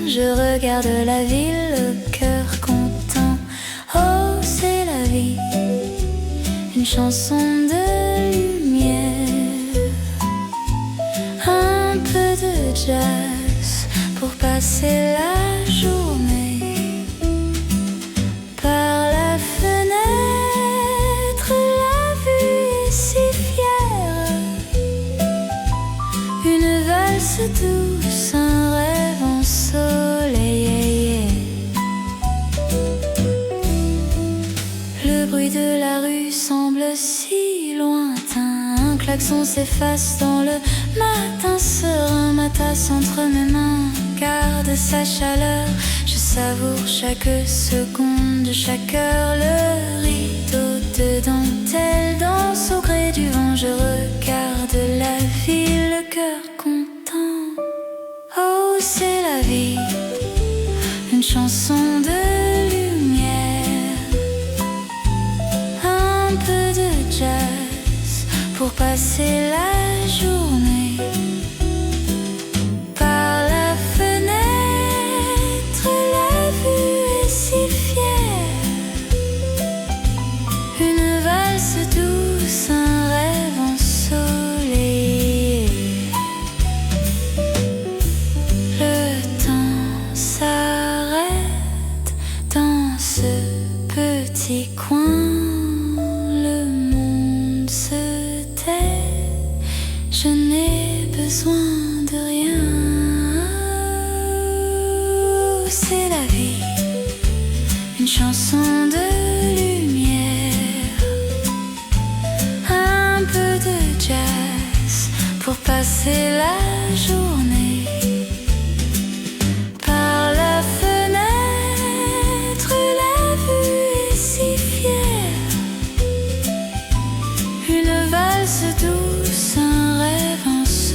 Je regarde la ville, le cœur content. Oh, c'est la vie, une chanson de lumière. Un peu de jazz pour passer la journée. Par la fenêtre, la vue est si fière. Une valse douce, un rêve ensoleillé. Le bruit de la rue semble si lointain. Un klaxon s'efface dans le matin serein. Ma tasse entre mes mains garde sa chaleur. Je savoure chaque seconde, chaque heure. Le rideau de dentelle danse au gré du vent. Je regarde la ville, le cœur content. Oh, c'est la vie, une chanson de lumière. Un peu de jazz pour passer la journée. Par la fenêtre, la vue est si fière. Une valse douce, un rêve ensoleillé. Le temps s'arrête dans ce petit coin. Le monde se tait. Je n'ai besoin de rien. C'est la vie, une chanson de lumière. Un peu de jazz pour passer la journée. Par la fenêtre, la vue est si fière. Une valse douce, un rêve ensoleillé.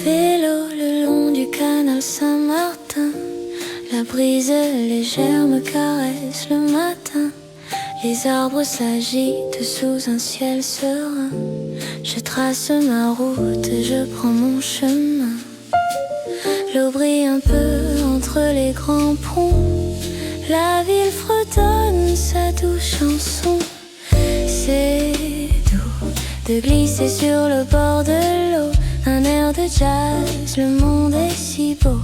Vélo le long du canal Saint-Martin, la brise légère me caresse le matin. Les arbres s'agitent sous un ciel serein. Je trace ma route, je prends mon chemin. L'eau brille un peu entre les grands ponts. La ville fredonne sa douce chanson. C'est doux de glisser sur le bord de l'eau. Un air de jazz, le monde est si beau.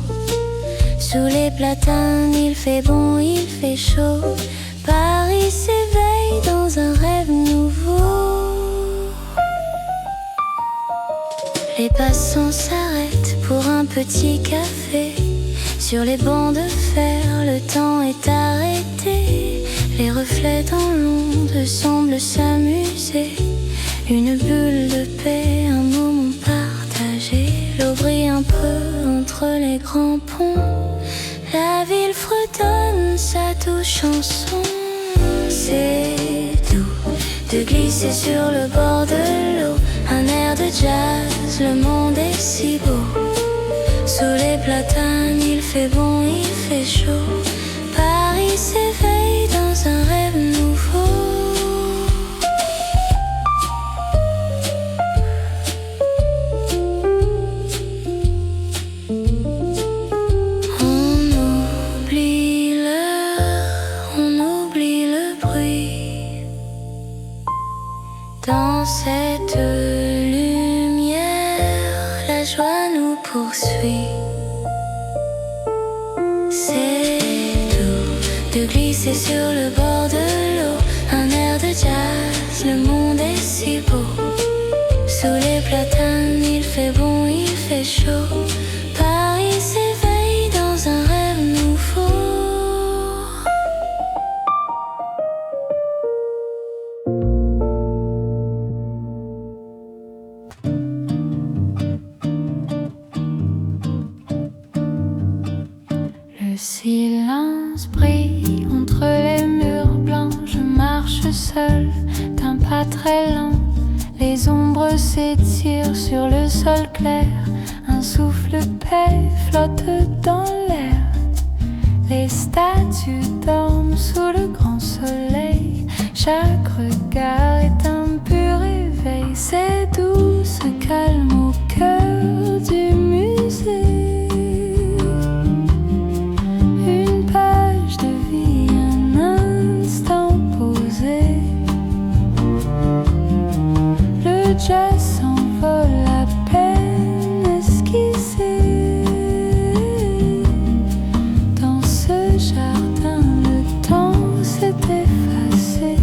Sous les platanes, il fait bon, il fait chaud. Paris s'éveille dans un rêve nouveau. passants s'arrêtent pour un petit café. Sur les bancs de fer, le temps est arrêté. Les reflets dans l'onde semblent s'amuser. Une bulle de paix, un moment partagé. L'eau brille un peu entre les grands ponts. La ville fredonne sa douce chanson. C'est doux de glisser sur le bord de l'eau. Un air de jazz, le monde est si beau. Sous les platanes, il fait bon, il fait chaud. Paris s'éveille dans un rêve nouveau. On oublie l'heure, on oublie le bruit. Dans cette lumière, la joie nous poursuit. C'est doux de glisser sur le bord de l'eau. Un air de jazz, le monde est si beau. Sous les platanes, il fait bon, il fait chaud. Paris s'éveille dans un rêve nouveau. Le silence brille entre les murs blancs. Je marche seul d'un pas très lent. Les ombres s'étirent sur le sol clair. Un souffle paix flotte dans l'air. Les statues dorment sous le grand soleil. Chaque regard est un pur éveil. C'est doux, ce calme au cœur du musée. Une page de vie, un instant posé. Le jazz s'envole à peine esquissé. Dans ce jardin, le temps s'est effacé.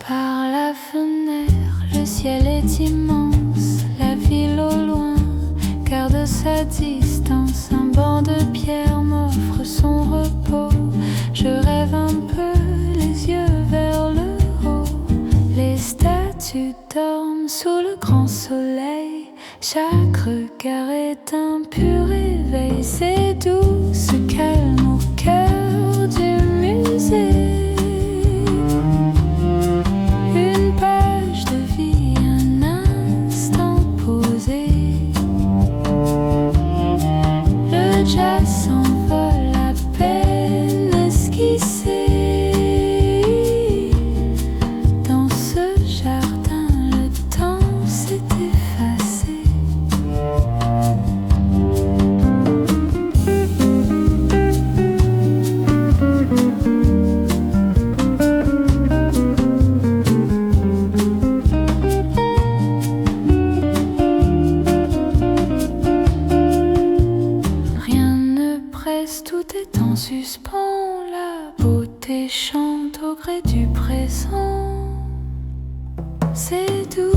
Par la fenêtre, le ciel est immense. La ville au loin garde sa distance. Un banc de pierre m'offre son repos. Je rêve un peu, les yeux vers le haut. Les statues dorment sous le grand soleil. Chaque regard est un pur éveil. C'est doux, ce calme au cœur du musée. Une page de vie, un instant posé. Le jazz s'envole à peine esquissé. Dans ce jardin, le temps s'est effacé. Rien ne presse, tout est en suspens. La beauté chante au gré du présent. C'est doux.